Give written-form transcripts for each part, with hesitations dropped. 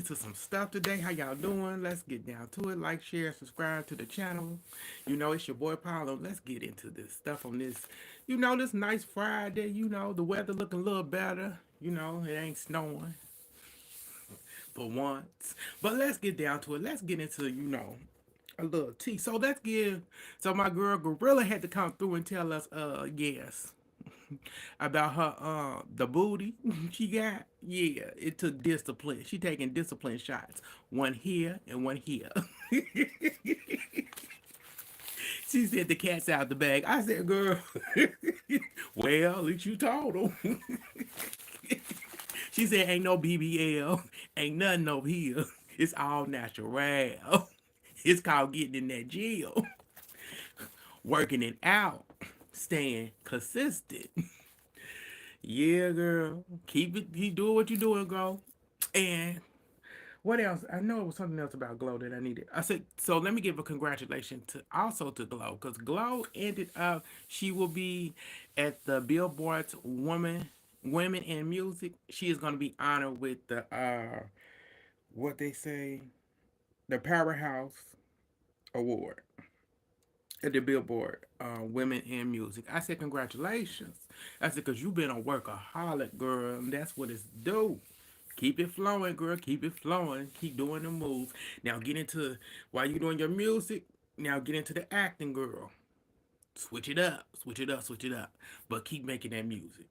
into some stuff today. How y'all doing? Let's get down to it. Like, share, subscribe to the channel. It's your boy Paulo. Let's get into this stuff on this nice Friday. The weather looking a little better. It ain't snowing for once. But let's get down to it. Let's get into, a little tea. So my girl GloRilla had to come through and tell us, yes, about her the booty she got. Yeah, it took discipline. She taking discipline shots. One here and one here. She said the cat's out the bag. I said, girl, well, at least you told him. She said, ain't no BBL, ain't nothing over here. It's all natural. It's called getting in that gym, working it out, staying consistent. Yeah, girl. Keep doing what you're doing, girl. And what else? I know it was something else about Glow that I needed. I said, so let me give a congratulations to Glow, because Glow ended up, she will be at the Billboard's Women in Music. She is going to be honored with the what they say, the Powerhouse Award at the Billboard Women in Music. I said congratulations. I said because you've been a workaholic, girl, and that's what it's do. Keep it flowing, girl. Keep it flowing. Keep doing the moves. Now get into while you doing your music. Now get into the acting, girl. Switch it up, switch it up, switch it up. But keep making that music.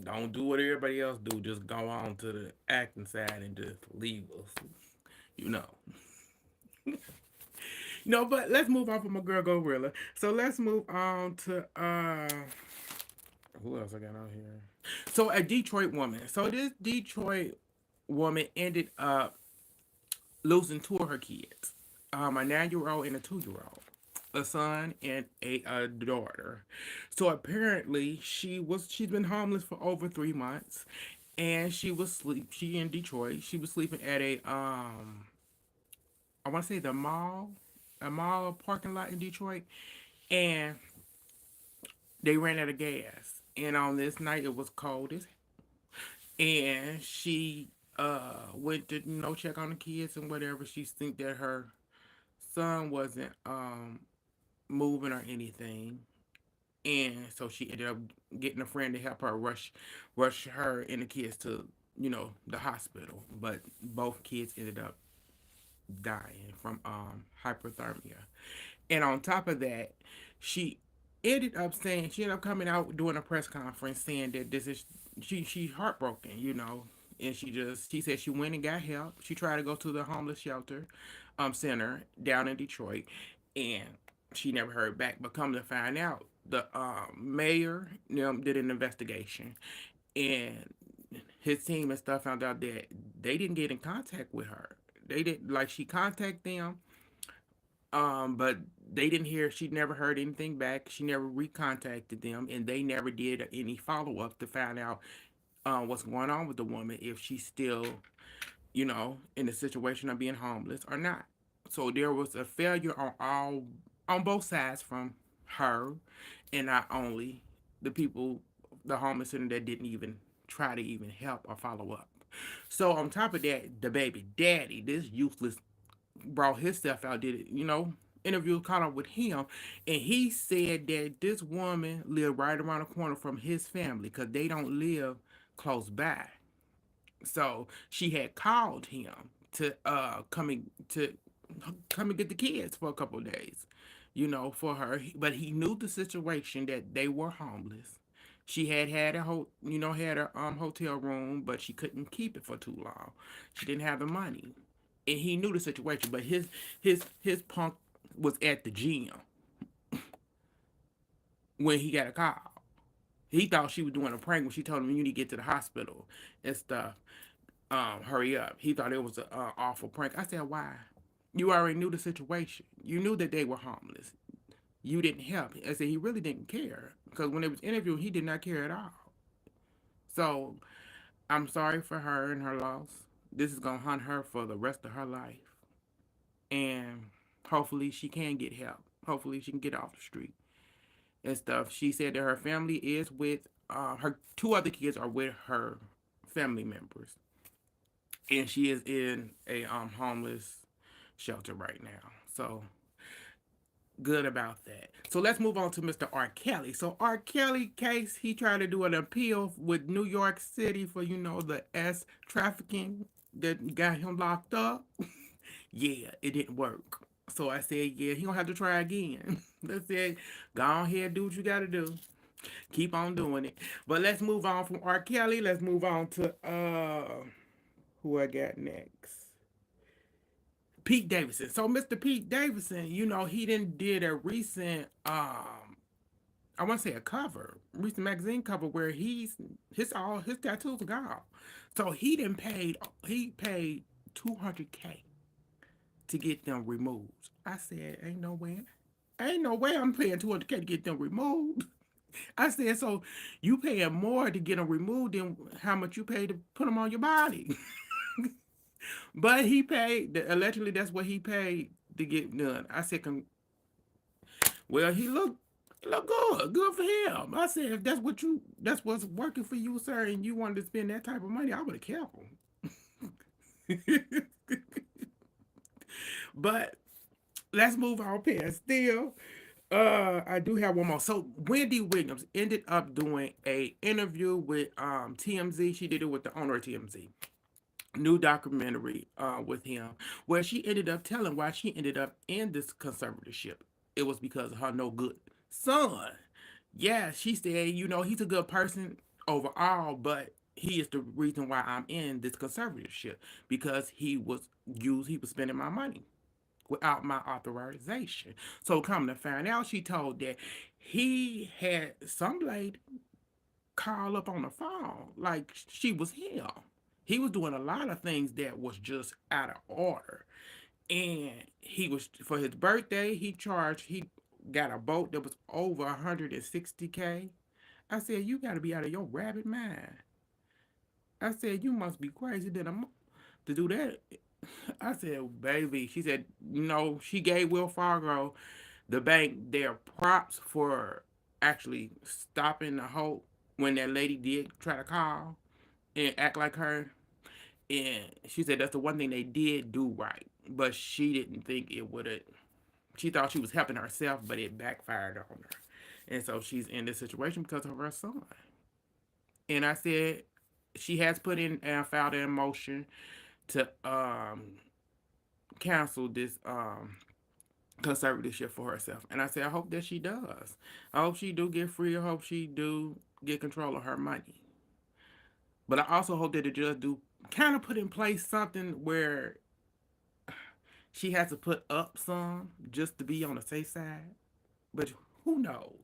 Don't do what everybody else do. Just go on to the acting side and just leave us. You know. No, but let's move on from my girl GloRilla. So let's move on to who else I got on here? So a Detroit woman. So this Detroit woman ended up losing two of her kids. A 9-year old and a 2-year old. A son and a daughter. So apparently she's been homeless for over 3 months. And she in Detroit. She was sleeping at I want to say the mall, a mall parking lot in Detroit, and they ran out of gas. And on this night, it was cold as, and she went to check on the kids and whatever. She think that her son wasn't moving or anything, and so she ended up getting a friend to help her rush her and the kids to the hospital. But both kids ended up dying from hypothermia. And on top of that, she she ended up coming out doing a press conference saying that this is she's heartbroken, and she said she went and got help. She tried to go to the homeless shelter center down in Detroit, and she never heard back. But come to find out, the mayor did an investigation, and his team and stuff found out that they didn't get in contact with her. They didn't, like, she contacted them, but they didn't hear. She never heard anything back. She never recontacted them, and they never did any follow up to find out what's going on with the woman, if she's still, in the situation of being homeless or not. So there was a failure on both sides from her, and not only the people, the homeless center, that didn't even try to even help or follow up. So on top of that, the baby daddy, this useless, brought himself out, did it, interview caught up with him, and he said that this woman lived right around the corner from his family because they don't live close by. So she had called him to come and get the kids for a couple of days, for her. But he knew the situation, that they were homeless. She had had a hotel room, but she couldn't keep it for too long. She didn't have the money, and he knew the situation. But his punk was at the gym when he got a call. He thought she was doing a prank when she told him, you need to get to the hospital and stuff. Hurry up. He thought it was an awful prank. I said, why? You already knew the situation. You knew that they were homeless. You didn't help. I said he really didn't care, because when it was interviewed, he did not care at all. So I'm sorry for her and her loss. This is gonna haunt her for the rest of her life, and hopefully she can get help. Hopefully she can get off the street and stuff. She said that her family is with her two other kids are with her family members, and she is in a homeless shelter right now. So good about that. So let's move on to Mr. R. Kelly. So R. Kelly case, he tried to do an appeal with New York City for the S trafficking that got him locked up. Yeah, it didn't work. So I said, yeah, he gonna have to try again. I said, go on ahead, do what you gotta do. Keep on doing it. But let's move on from R. Kelly. Let's move on to who I got next. Pete Davidson. So Mr. Pete Davidson, he did a recent I want to say a cover, recent magazine cover where all his tattoos are gone. So he paid 200K to get them removed. I said, ain't no way I'm paying 200K to get them removed. I said, so you paying more to get them removed than how much you pay to put them on your body. But he paid, allegedly that's what he paid to get done. I said, well, he looked good for him. I said, if that's what's working for you, sir, and you wanted to spend that type of money, I would have kept him. But let's move on past still. I do have one more. So Wendy Williams ended up doing a interview with TMZ. She did it with the owner of TMZ. New documentary with him, where she ended up telling why she ended up in this conservatorship. It was because of her no good son. Yeah, she said, he's a good person overall, but he is the reason why I'm in this conservatorship because he was spending my money without my authorization. So come to find out, she told that he had some lady call up on the phone like she was him. He was doing a lot of things that was just out of order. And he was for his birthday, he got a boat that was over 160K. I said, you gotta be out of your rabbit mind. I said, you must be crazy to do that. I said, baby. She said, she gave Will Fargo, the bank, their props for actually stopping the hope when that lady did try to call and act like her. And she said that's the one thing they did do right. But she didn't think it would have. She thought she was helping herself, but it backfired on her. And so she's in this situation because of her son. And I said she has put in and filed a motion to cancel this conservatorship for herself. And I said I hope that she does. I hope she do get free. I hope she do get control of her money. But I also hope that the judge do kind of put in place something where she has to put up some just to be on the safe side. But who knows?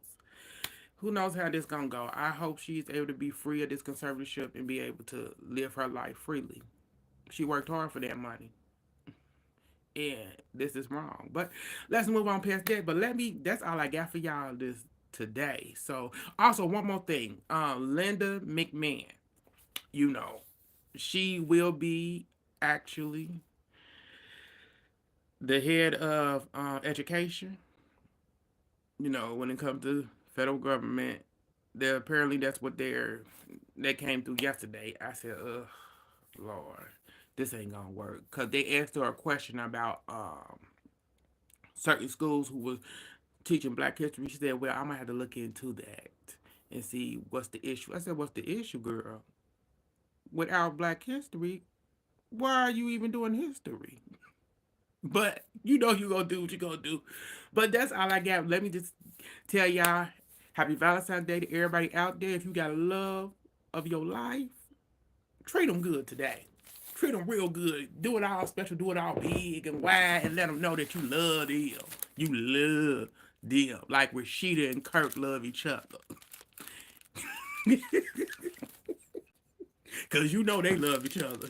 Who knows how this gonna go? I hope she's able to be free of this conservatorship and be able to live her life freely. She worked hard for that money. And this is wrong. But let's move on past that. But that's all I got for y'all this today. So also one more thing. Linda McMahon, you know, she will be actually the head of education. When it comes to federal government, apparently that's what that came through yesterday. I said, ugh, Lord, this ain't gonna work. Cause they asked her a question about certain schools who was teaching Black history. She said, well, I'm gonna have to look into that and see what's the issue. I said, what's the issue, girl? Without Black history, why are you even doing history? But you gonna do what you gonna do. But that's all I got. Let me just tell y'all, happy Valentine's Day to everybody out there. If you got love of your life, treat them good today. Treat them real good. Do it all special. Do it all big and wide, and let them know that you love them. You love them like Rashida and Kirk love each other. Cause they love each other.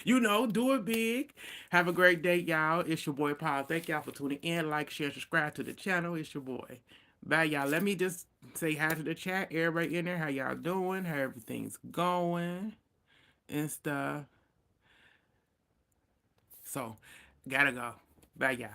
Do it big. Have a great day, y'all. It's your boy Paul. Thank y'all for tuning in. Like, share, subscribe to the channel. It's your boy. Bye, y'all. Let me just say hi to the chat. Everybody in there, how y'all doing? How everything's going and stuff. So, gotta go. Bye, y'all.